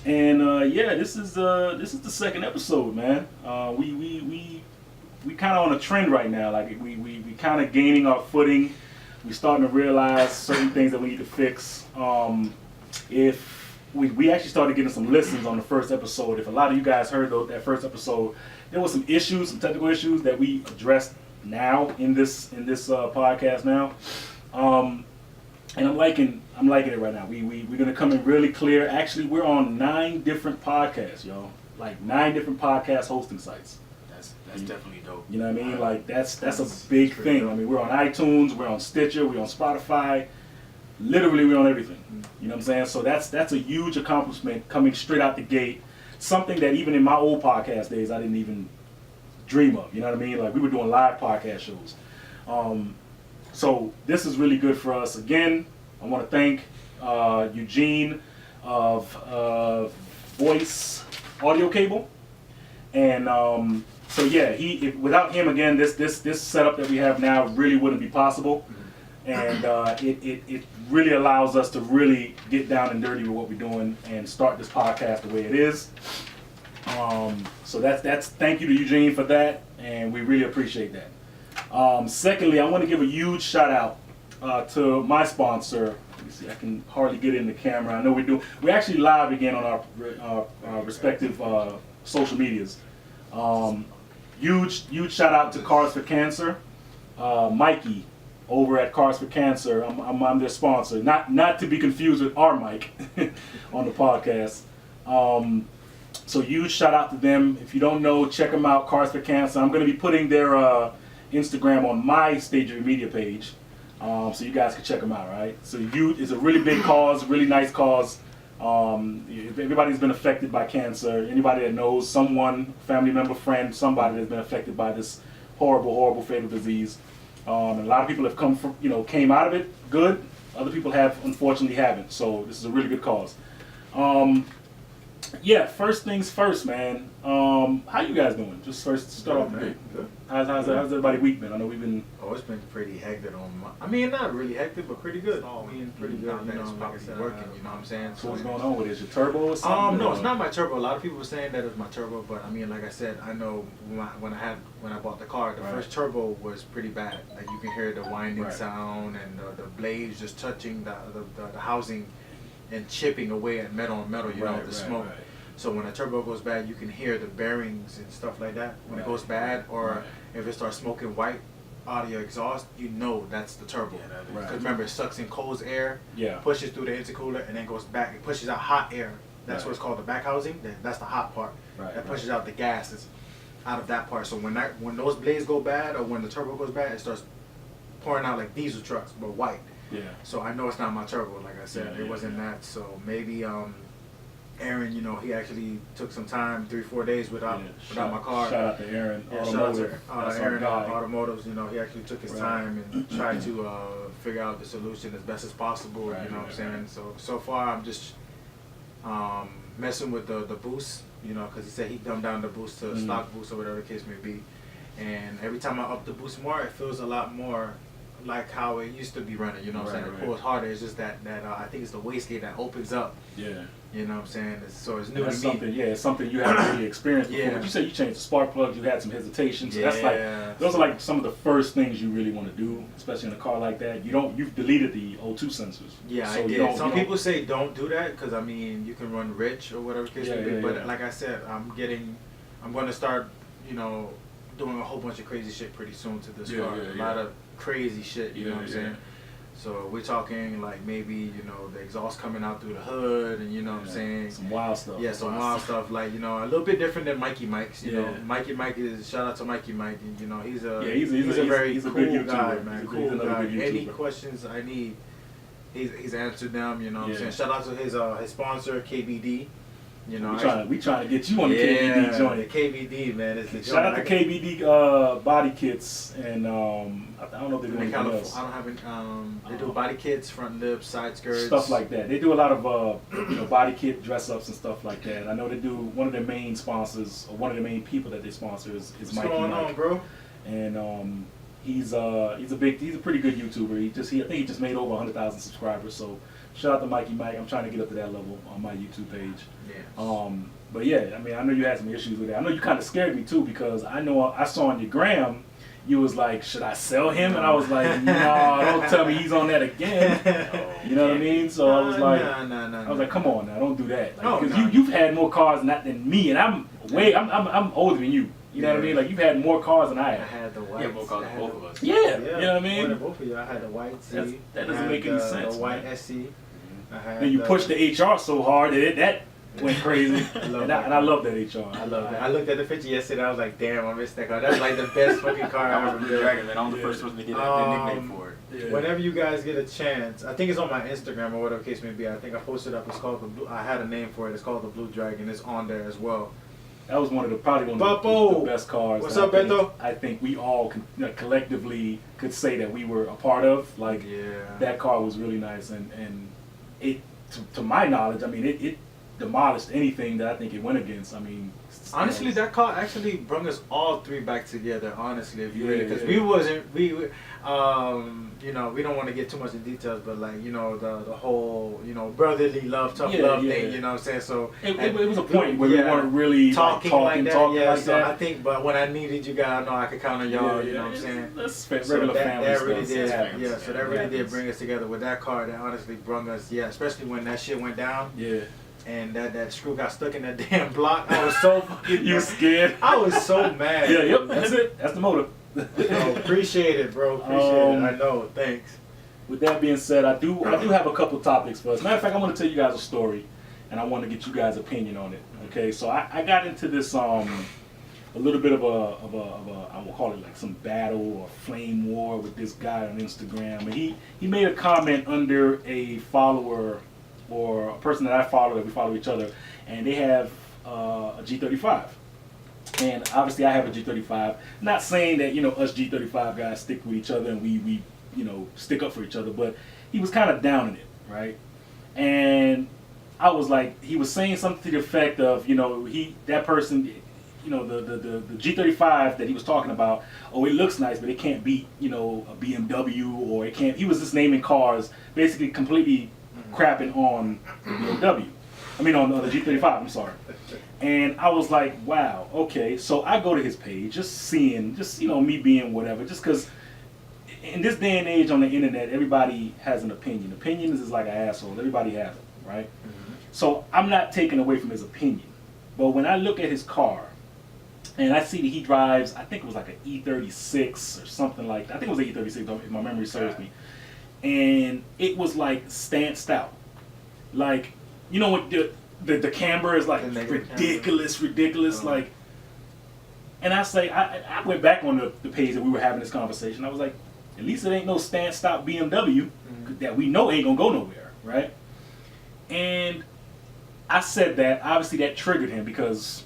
And yeah, this is the second episode, man. We kind of on a trend right now. Like we kind of gaining our footing. We starting to realize certain things that we need to fix. If we actually started getting some listens on the first episode. If a lot of you guys heard that first episode, there was some issues, some technical issues that we addressed now in this podcast now. And I'm liking it right now. We're gonna come in really clear. Actually, we're on 9 different podcasts, y'all. Like 9 different podcast hosting sites. That's definitely dope. You know what I mean? Like that's a big thing. dope. I mean, we're on iTunes, we're on Stitcher, we're on Spotify. Literally, we're on everything. You know what I'm saying? So that's a huge accomplishment coming straight out the gate. Something that even in my old podcast days I didn't even dream of. You know what I mean? Like we were doing live podcast shows. So this is really good for us. Again, I want to thank Eugene of Voice Audio Cable, and so yeah, without him again, this setup that we have now really wouldn't be possible, and it really allows us to really get down and dirty with what we're doing and start this podcast the way it is. So that's thank you to Eugene for that, and we really appreciate that. Secondly, I want to give a huge shout out to my sponsor. Let me see, I can hardly get in the camera. I know we're actually live again on our respective social medias. Huge shout out to Cars for Cancer. Mikey over at Cars for Cancer. I'm their sponsor. Not to be confused with our Mike on the podcast. So huge shout out to them. If you don't know, check them out, Cars for Cancer. I'm going to be putting their Instagram on my Stage of Media page, so you guys can check them out, right? So it's a really big cause, really nice cause. Everybody's been affected by cancer. Anybody that knows someone, family member, friend, somebody that's been affected by this horrible fatal disease. And a lot of people have came out of it good. Other people have, unfortunately, haven't. So this is a really good cause. Yeah, first things first, man. How you guys doing? Just first to start off, man. Good. How's everybody week been? I know we've been. Oh, it's been pretty hectic I mean, not really hectic, but pretty good. Oh, I mean, pretty good. now that You know, it's like I probably said, working, you know what I'm saying? So what's going on with it? Is your turbo or something? No, it's not my turbo. A lot of people were saying that it was my turbo, but I mean, like I said, I know when I bought the car, the first turbo was pretty bad. Like you can hear the winding sound and the blades just touching the housing and chipping away at metal on metal. You know, the smoke. Right. So when a turbo goes bad, you can hear the bearings and stuff like that. When it goes bad, or if it starts smoking white out of your exhaust, you know that's the turbo. Because remember, it sucks in cold air, pushes through the intercooler, and then goes back. It pushes out hot air. That's what's called the back housing. That's the hot part. That pushes out the gases out of that part. So when those blades go bad, or when the turbo goes bad, it starts pouring out like diesel trucks, but white. Yeah. So I know it's not my turbo. Like I said, it wasn't that. So maybe Aaron, he actually took some time, 3-4 days without my car. Shout out to Aaron. Yeah, shout out to Aaron Automotives. He actually took his time and tried to figure out the solution as best as possible. You know what I'm saying? So far, I'm just messing with the boost. Because he said he dumbed down the boost to stock boost or whatever the case may be. And every time I up the boost more, it feels a lot more like how it used to be running. You know what I'm saying? It pulls harder. It's just that I think it's the wastegate that opens up. Yeah. You know what I'm saying? So it's new to me. It's something you haven't really experienced before. But you said you changed the spark plugs, you had some hesitation. So those are like some of the first things you really want to do, especially in a car like that. You've deleted the O2 sensors. Yeah, so I did. Some people say don't do that because I mean you can run rich or whatever case may be. But like I said, I'm going to start doing a whole bunch of crazy shit pretty soon to this car. A lot of crazy shit. You know what I'm saying? So we're talking like maybe, the exhaust coming out through the hood and you know what I'm saying? Some wild stuff. Yeah, some wild stuff like, a little bit different than Mikey Mike's, Mikey Mike is, shout out to Mikey Mike, and he's a very cool guy, man. Cool guy. Any questions I need, he's answered them, you know what I'm saying? Shout out to his sponsor, KBD. We trying to get you on the KBD joint. The KBD, man. It's the Shout out to KBD body kits, and I don't know if they do anything else. I don't have any. They do body kits, front lips, side skirts, stuff like that. They do a lot of body kit dress ups and stuff like that. I know they do. One of their main sponsors, or one of the main people that they sponsor is Mikey Mike. What's going on, bro? And he's a pretty good YouTuber. I think he just made over 100,000 subscribers. So Shout out to Mikey Mike. I'm trying to get up to that level on my YouTube page. Yeah. But yeah, I mean, I know you had some issues with that. I know you kind of scared me too, because I know I saw on your gram, you was like, should I sell him? And I was like, no, don't tell me he's on that again. You know what I mean? So I was like, I was like, come on now, don't do that. Because you've had more cars than me, and I'm older than you. You know what I mean? Like, you've had more cars than I have. I had the white. Yeah, more cars than both of us. Yeah, you know what I mean? More than both of you. I had the white C. That doesn't make any sense. The white SC. And you pushed the HR so hard that went crazy. And I love that HR. I love that. I looked at the picture yesterday. I was like, damn, I missed that car. That's like the best fucking car I ever built. Dragon, man. I'm the first person to get that nickname for it. Yeah. Whenever you guys get a chance, I think it's on my Instagram or whatever case may be. I think I posted up. It's called the Blue. I had a name for it. It's called the Blue Dragon. It's on there as well. That was probably one of the best cars. What's up, Beto? I think we all collectively could say that we were a part of. Like, that car was really nice, and it, to my knowledge, I mean, it demolished anything that I think it went against. I mean, honestly, that car actually brought us all three back together. honestly, if you because we wasn't you know, we don't want to get too much in details, but like, you know, the whole, you know, brotherly love, tough love thing, you know what I'm saying? So it was a point where we weren't really talking like that. Like I think, but when I needed you guys, I know I could count on y'all. You know what I'm saying? That's regular family that stuff. really did, happens. So that really did bring us together with that car. That honestly brought us, especially when that shit went down. Yeah. And that screw got stuck in that damn block. I was so fucking You scared? I was so mad. That's it. That's the motive. Appreciate it, bro. Appreciate it. I know. Thanks. With that being said, I do have a couple topics for us. Matter of fact, I want to tell you guys a story, and I want to get you guys' opinion on it. Okay, so I got into this a little bit of a I will call it like some battle or flame war with this guy on Instagram, and he made a comment under a follower or a person that I follow, that we follow each other, and they have a G35. And obviously I have a G35. Not saying that, you know, us G35 guys stick with each other and we you know, stick up for each other, but he was kind of down in it, right? And I was like, he was saying something to the effect of, you know, that person, you know, the G35 that he was talking about, oh, it looks nice, but it can't beat, you know, a BMW, or it can't, he was just naming cars, basically completely crapping on the BMW. I mean, on the G35, I'm sorry. And I was like, wow, okay. So I go to his page, just you know, me being whatever, just because in this day and age on the internet, everybody has an opinion. Opinions is like an asshole. Everybody has it, right? Mm-hmm. So I'm not taking away from his opinion. But when I look at his car, and I see that he drives, I think it was like an E36 or something like that. I think it was an E36, if my memory serves me. And it was like stanced out. Like, you know what, the camber is like ridiculous, like, and I say, I went back on the page that we were having this conversation. I was like, at least it ain't no stand-stop BMW that we know ain't gonna go nowhere, right? And I said that, obviously that triggered him, because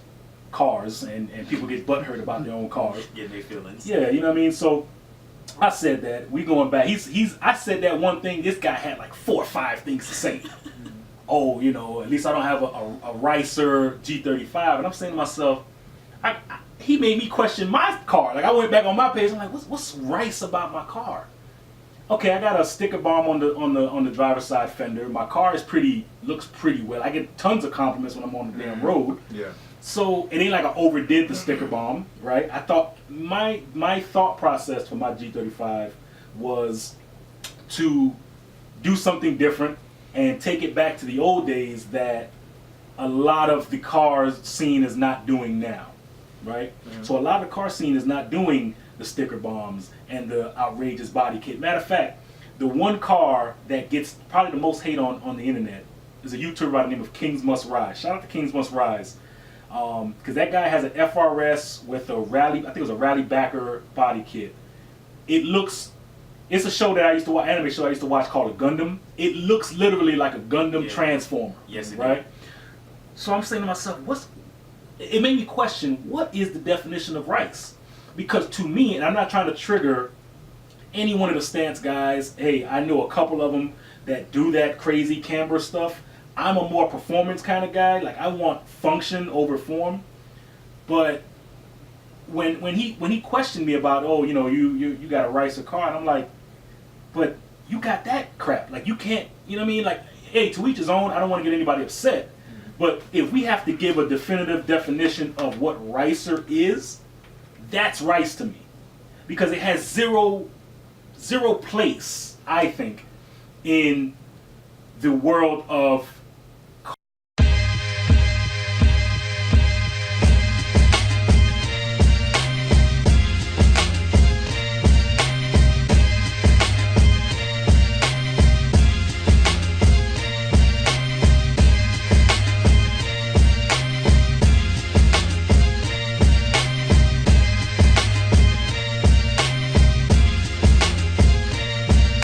cars, and people get butthurt about their own cars. Getting their feelings. Yeah, you know what I mean? So I said that, we going back, I said that one thing, this guy had like 4 or 5 things to say. Oh, you know, at least I don't have a Ricer G35. And I'm saying to myself, he made me question my car. Like, I went back on my page, I'm like, what's Rice about my car? Okay, I got a sticker bomb on the driver's side fender. My car looks pretty well. I get tons of compliments when I'm on the damn road. Yeah. So it ain't like I overdid the sticker bomb, right? I thought my thought process for my G35 was to do something different and take it back to the old days that a lot of the car scene is not doing now, right? Mm-hmm. So a lot of the car scene is not doing the sticker bombs and the outrageous body kit. Matter of fact, the one car that gets probably the most hate on the internet is a YouTuber by the name of Kings Must Rise. Shout out to Kings Must Rise. Because that guy has an FRS with a rally, I think it was a rally backer body kit. It's a show that I used to watch, anime show I used to watch called Gundam. It looks literally like a Gundam transformer. Yes, it right? did. So I'm saying to myself, it made me question, what is the definition of Rice? Because to me, and I'm not trying to trigger any one of the stance guys, hey, I know a couple of them that do that crazy camber stuff. I'm a more performance kind of guy. Like, I want function over form. But when he questioned me about, oh, you know, you got a Ricer car, and I'm like, but you got that crap. Like, you can't, you know what I mean? Like, hey, to each his own. I don't want to get anybody upset. But if we have to give a definitive definition of what ricer is, that's rice to me. Because it has zero place, I think, in the world of